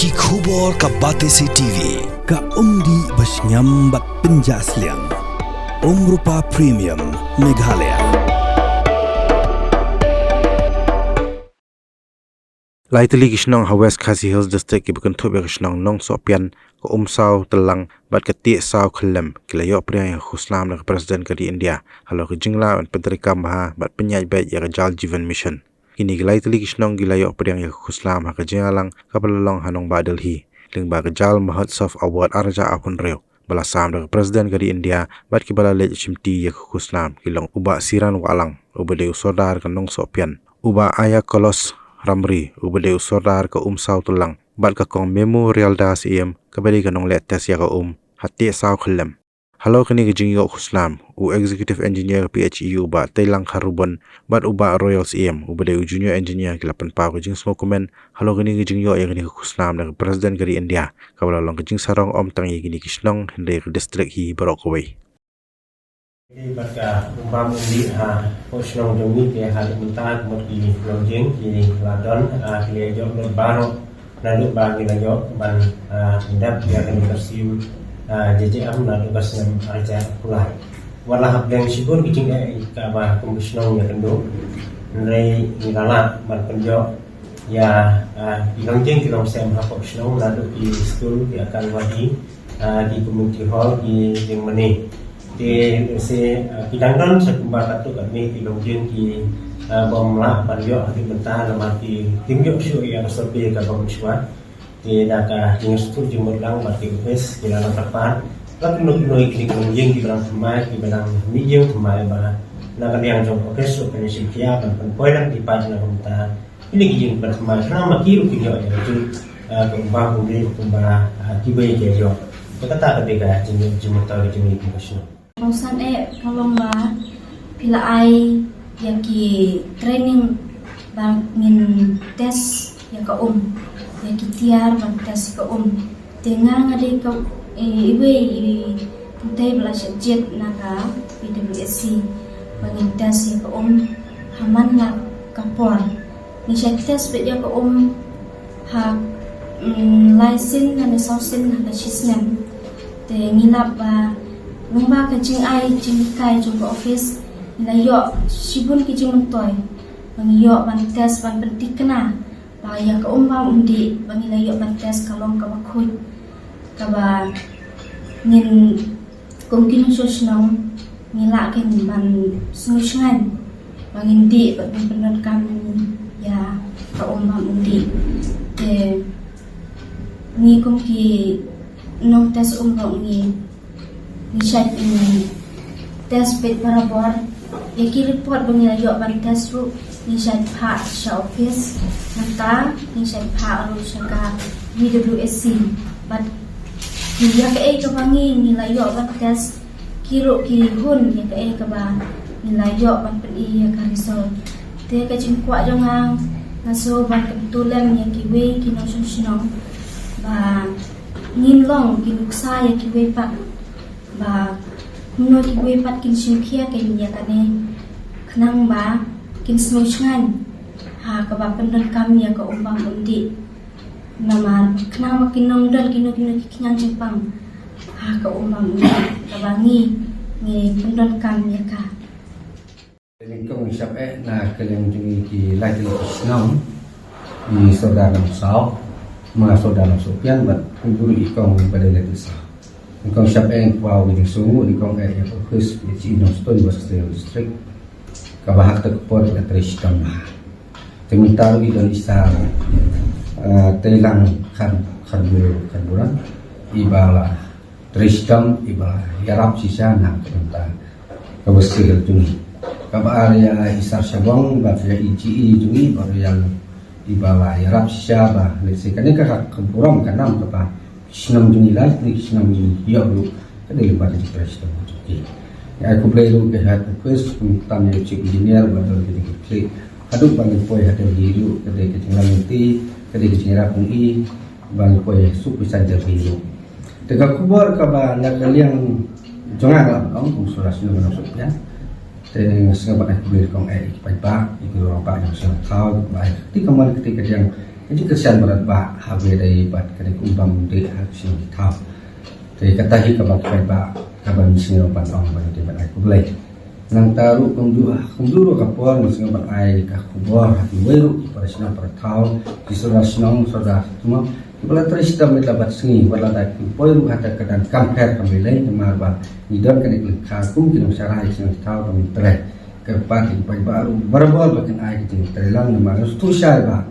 Ki khubor ka Batesi TV ka umdi basnyam bat penjaslian Rupa Premium Meghalaya. Laitili kisnong West Khasi Hills District ibukan thobe kisnong nong sopian ko umsaw telang bat kati saw khlem kilayo priya khuslam na president kadi India halo ki jingla an petrika maha bat penyai bai ya jal jivan mission kini laitili kisnong gilayo priya khuslam ha ka jingalang kabalong hanong ba Delhi ling ba jal mahotsav award arja akun reo bala sam na president kadi India bat ki bala le chimti ya khuslam kilong uba siran walang ubade usodar ka nong sopian uba aya kolos Ramri ubade usodar ka saw tulang bat ka kong memorial das kabali ka nong lettes ya ka hati saw khlem halo kini ka jingyo khuslam u executive engineer PHEU ba tailang kharubon bat uba royals ubade junior engineer kilapan pa ko jing smokeman halo kini ka jingyo ya kini ka khuslam na president kari India kabala long ka jing sarong tangi kini kisnong hindi district hi Barokaway. Baka umpam undi posnong jongi ke hal mutat mot ki lonjeng ki ladon ki jok no baro nalu bagi najo ban indap ya kan tersium JJM nalu kasem arja pula wala habdeng sibur kicing ka ba komisnong ya kendo nrai ngala ban penjo ya ki lonjeng ki long sem ha posnong nalu ki school ki akan wadi di community hall ki jeng meni di kidangdon sekumbar katu kami di longjeng di bomla banyo di bentar mati timyo syu yang sepi ka komiswa di daka ingstu jumur lang mati bes di dalam tepat tapi noi di longjeng di barang semai di barang mijeng semai ba na yang jong okes so kan sikia ban poilang di pas na kumta ini kijing ban semai selama kiru kiyo ya itu kumbang kundi kumba tibai kejo kata bega jumur tahu jumur komiswa Pausan kalau lah pila ai yang ki training bangin tes yang ke yang ki tiar bang tes ke dengar ngade ke iwe puntai belas jet naga PWSC bangin tes yang ke haman lah kapor ni tes beja ke ha license dan sausin na sisnem te ngilap ba Lumba kecing ai cingkai jumpa office layo sibun kecing mentoy bangiyo ban tes ban penting kena bahaya ke undi bangi layo ban tes kalong ka bakut kaba ngin kongkin sosnau ngila ken ban sungan bangin di ban benar kami ya ka undi te ni kongki nong tes ni Nishat ini tes pet para bor yaki report bangilayo ban tes ru nishat pa sha office nata nishat pa ru shaka WWSC but dia ke bangi nilayo ban tes kiro ki hun ya ke ba nilayo ban pedi ya ka result te ka chimkwa jongang ngaso ban kebetulan yaki we ki no susno ba nginlong ki luksa yaki we pa ba menurut gue pat kin syukia kayak dia kane kenang ba kin smusngan ha ka ba pendon kami ya ka umbang undi nama kenang makin nongdal kino kinyang Jepang ha ka umbang undi ka bangi ni pendon kami ya ka Lingkong siap na kelem jungi ki lai snong di saudara Saw mga saudara Sopian bat guru ikong pada letis Ikong siap wow di sungu ikong yang fokus di Cino Stone West District kabahak tekpor na Trishtam temitaru idon isar telang karburan ibala Trishtam ibala yarap sisana kenta kabesir jungi kaba area isar sabong bafya ICI jungi baru yang ibala yarap sisaba lesekan ka kampuram kanam kapa Sinam Juni lagi, Sinam Juni ya bro, kan dari pada di presiden jadi. Ya aku belajar ke hati first, tanya cik engineer, baru kita klik. Aduk bagi poy hati biru, kedai kecil nanti, kedai kecil rapung bagi poy sup bisa jadi biru. Tegak kubur kabar nak yang jangan lah, kamu surat sudah masuknya. Tengah sengaja nak beli kong pai pak, itu orang pak yang sudah tahu baik. Ketika kembali ketika yang jadi kesian berat ba habe dari bat kene kumbang de aksi kita jadi katahi kabak ba kaban sino pan ong ba de bat aku boleh nang taru kumjuru kapor masing ban ai ka kubor hati weru pada sina pertau kisura sinong soda semua bala trista met labat singi bala da poiru hata kadan compare kamile mar ba idon kan ikut kakum kino syarah sing tahu kami tre ke pati baru barbal bakin ai kiting trelang mar stu syai ba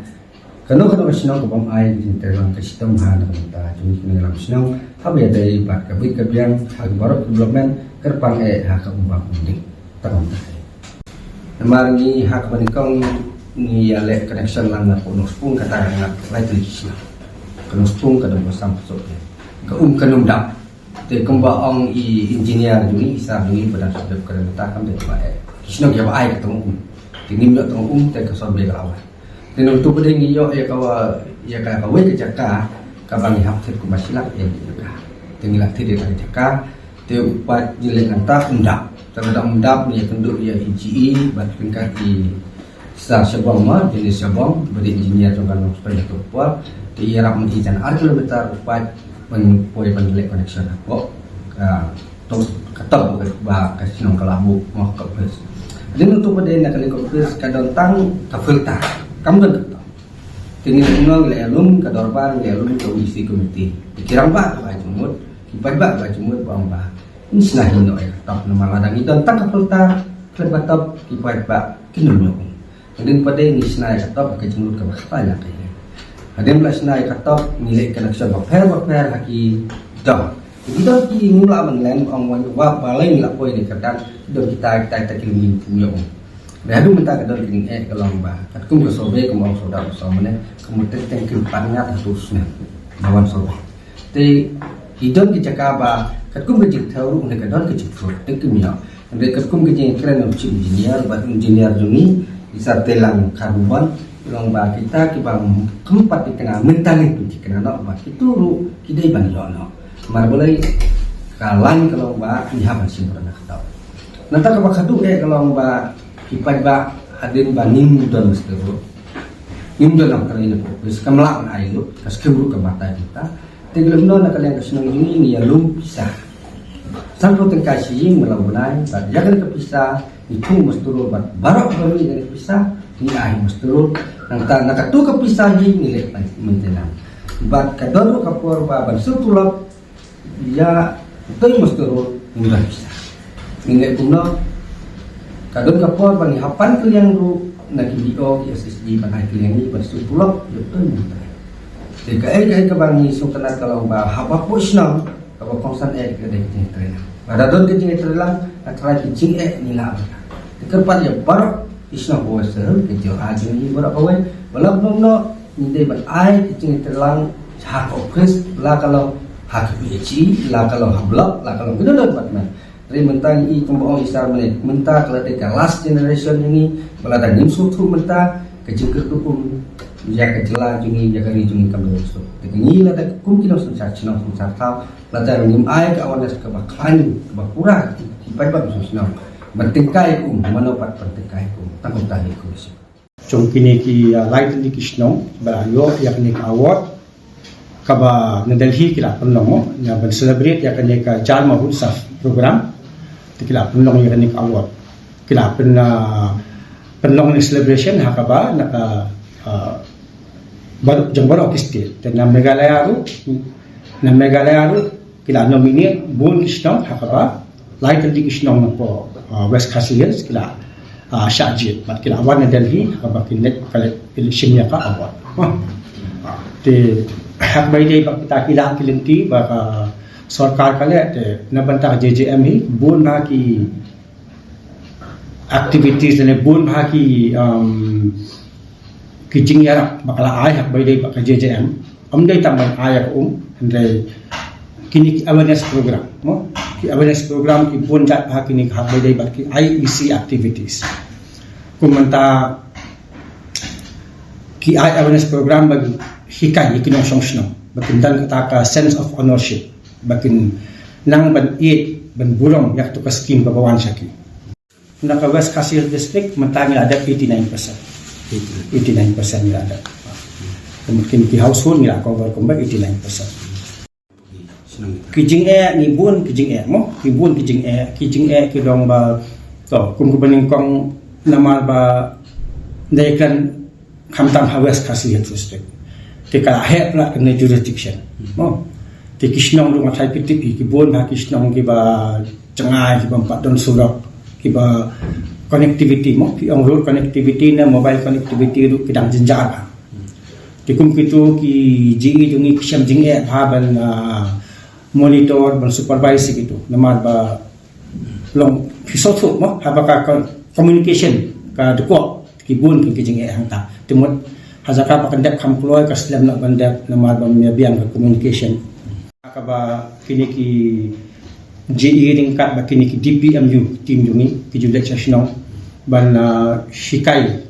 kano sinong ko bam ai kiting trelang ke sistem han ta juni kini lam sinong habe dai ba ka bi ka biang hag barok development kerpang ha ka umbang undi Namarngi hak manikong ni ale connection lang na puno spung kata nga right legislation. Kano spung kada bosam so. Ka kanum dap. Te kumba ong I engineer juni isa juni pada sebab kada takam de ba. Kisno ya ba ai katong tingim yo tong te ka sobe ka awan. Tino tu pede ngi yo ya ka we ke jaka ka bangi hak te ku masilak ya ka. Tingilak te de ka jaka te upat jile kanta undap. Terhadap mendap ni penduduk ya IGE bahkan kaki sah sebong mah jenis sebong beri engineer jangkaan supaya tu buat di era mengijan kilometer upat menpoi pendelek connection kok tu kata bah kasinong kalabu mau ke bus. Jadi untuk pada nak kali ke bus kadang tang ke filter kamu kan kata tinggal ngong le alum ke dorban le alum ke isi komite dikirang ba ba jumut kibat ba jumut bang ba Nislah hino ay katap na maladang ito ang tangkapulta katap kipat ba kinunyo kadin pada nislah ay katap kajunod ka bakapala kaya kadin pala sinay katap nilay kanaksyon bakper haki daw ito ki mula man lang ang wap balay nila po ini kadang doon kita kilingin puyo dahil minta kadang kiling kalong ba at kung kasobe kung ang soda kasama na kumutin tayong kimpanya at tusna bawan sobe te idon kicakaba kum kecil tahu untuk kadang kecil fruit tekimnya untuk kum kecil keren untuk engineer buat engineer juni bisa telang karbon ulang bah kita kibang keempat dikena mentalik tu dikena nak bah itu ru kita iban jono mar boleh kalan kalau bah nyaman sih pernah tahu nanti kalau kadu kalau bah kipat bah hadin banim dan seterus nimdol nak kali ini bis kamla air lu kas keburu ke mata kita tegelum nak kalian kesenang ini ya lum pisah sampai tengkay siying melawunay but yakan kapisa itu musturo bat barok kami dari pisah ni ay musturo nang nakatu kapisa hing nilai maintenance bat kadoro kapor ba bansul tulap ya itu musturo murah pisah nilai kuno kadon kapor bang hapan kalian ru nakidio SSD banai kalian ni bansul tulap itu murah jika ka bangi sultanat kalau ba haba pusnam kalau kongsan kedai kecing terang. Ada don kecing terang, atrai kecing nila. Kerpat ya baru isna boser kecil aja ni baru awal. Walau belum ni ban ai kecing terang hak office lah kalau hak BC lah kalau hablak lah kalau gede dapat man. Dari mentang I kembang isar menit mentah kalau dekat last generation ini balada nimsu tu mentah kecil kertukum ya kecela jungi ya kari jungi kamera so tekni la tak kumkin os cina tau la ta ngim ai ka awanas ka bakhan ka bakura kipai ba so sina bertingkai manopat bertingkai takut tahi ku si chung kini ki light ni kisno ba yo yakni award ka ba na Delhi kila panlong ya ban celebrate yakni ka Jal Mahud Saf program tikila panlong yakni ka award kila panlong ni celebration ha ka ba naka baru kistil dan Meghalaya ru kila nominate Bun Kishnong hakaba light di Kishnong po West Khasi Hills kila Shahjit mat kila awan na Delhi hakaba kinet kala shimya ka award te hakbay day kita kila kilinti baka sarkar kale te nabanta JJM hi Bun na ki activities ne Bun ha ki kijing yara bakala ay hak bayday baka JJM amday tamban ayak andai kini awareness program mo ki awareness program ki punjat ha kini hak bayday baki IEC activities kumanta ki awareness program bagi hikay ikinong songshno bakin dan kataka sense of ownership bakin nang ban ban bulong yak to ka scheme babawan syaki naka West Khasi Hills district mentangil ada 89% nila ada. mungkin ki household ngira cover combak 89%. Kijing ni bun kijing mo ki bun kijing ki dong ba to kum bening kong nama ba naikan kamtang West Khasi Hills District. Te kala he pla kena jurisdiction. Mo te kisnong lu matai PTP ki bun ha kisnong ki ba cengai ki ba empat don surap ki ba connectivity mo ki road connectivity na mobile connectivity ru kidang jenjara. Tikum kitu ki GE jungi kisham jing ha ban monitor ban supervise gitu namar ba long pisotu mo ha ba ka communication ka dekok ki bun ki jing hang ta timut hazaka pa kandak employ ka slam na bandak namar ba biang ka communication ka ba kini ki GE ringkat ba kini ki DPMU tim jungi ki julek sessionong ban shikai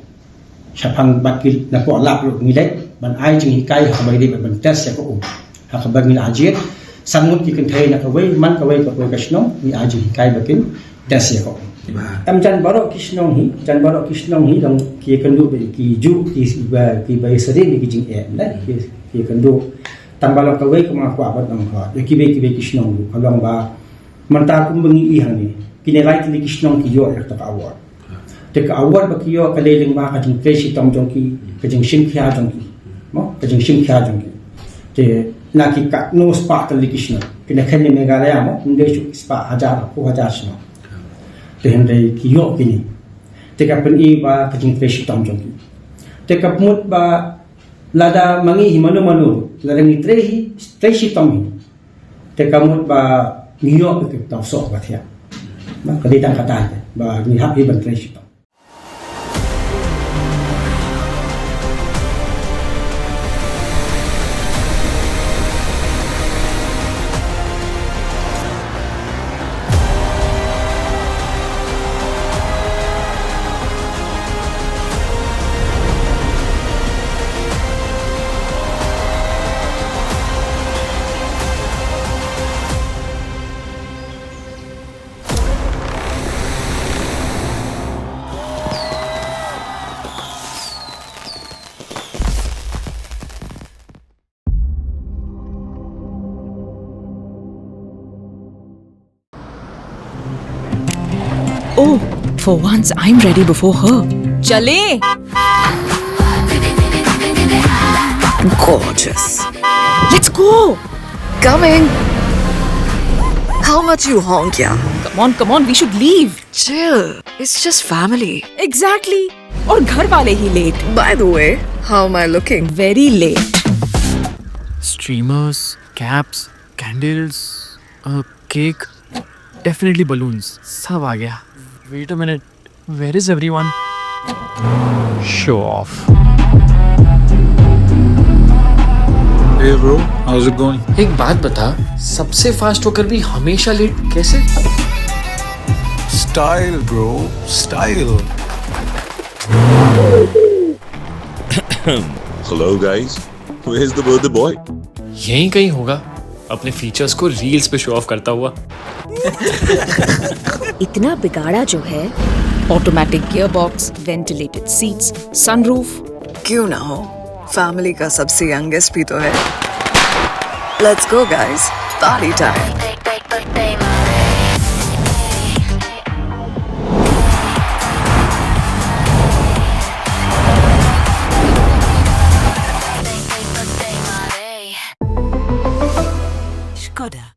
syapang bakil na po lap lu ngilek ban ai jing hikai ha bai ban test ya ko ha ka bagi ajit sangut ki kan thai na ka wei man ka wei ka ko kasno ni aji hikai bakin test ya ko am jan baro kisnong hi dong ki kan du ki ju ki bai sari ni ki jing na ki kan du tambalo ka wei ko ma ko abat nam ha ki be kisnong halong ba manta kum bangi i hani ki ne right ni kisnong ki yo ya ta award te ka award ba ki yo ka leling ma ka jing fresh tong jong ki ka jing shin khya jong ki mo ka jing shin khya jong ki te na ki ka no spa ka likishna ki ne khan ni Meghalaya mo nde chu spa hajar shno te hende ki yo ki ni te ka pen i ba ka jing fresh tong jong ki te ka mut ba lada mangi himanu lada ni fresh tong hi te ka mut ba ni yo ki ta so ba thia ma ka di tang kata ba ni hap hi ban fresh tong. Oh, for once I'm ready before her. Chale! Gorgeous. Let's go! Coming. How much you honk, yeah? Come on, we should leave. Chill. It's just family. Exactly. और घर वाले ही late. By the way, how am I looking? Very late. Streamers, caps, candles, a cake, definitely balloons. सब आ गया. Wait a minute. Where is everyone? Show off. Hey bro, how's it going? एक बात बता, सबसे फास्ट होकर भी हमेशा लेट कैसे? Style bro, style. Hello guys, where's the birthday boy? यहीं कहीं होगा, अपने फीचर्स को रील्स पे शो ऑफ करता हुआ. इतना बिगाड़ा जो है. Automatic gearbox, ventilated seats, sunroof. क्यों ना हो? फैमिली का सबसे यंगेस्ट भी तो है. Let's go guys, party time. Skoda.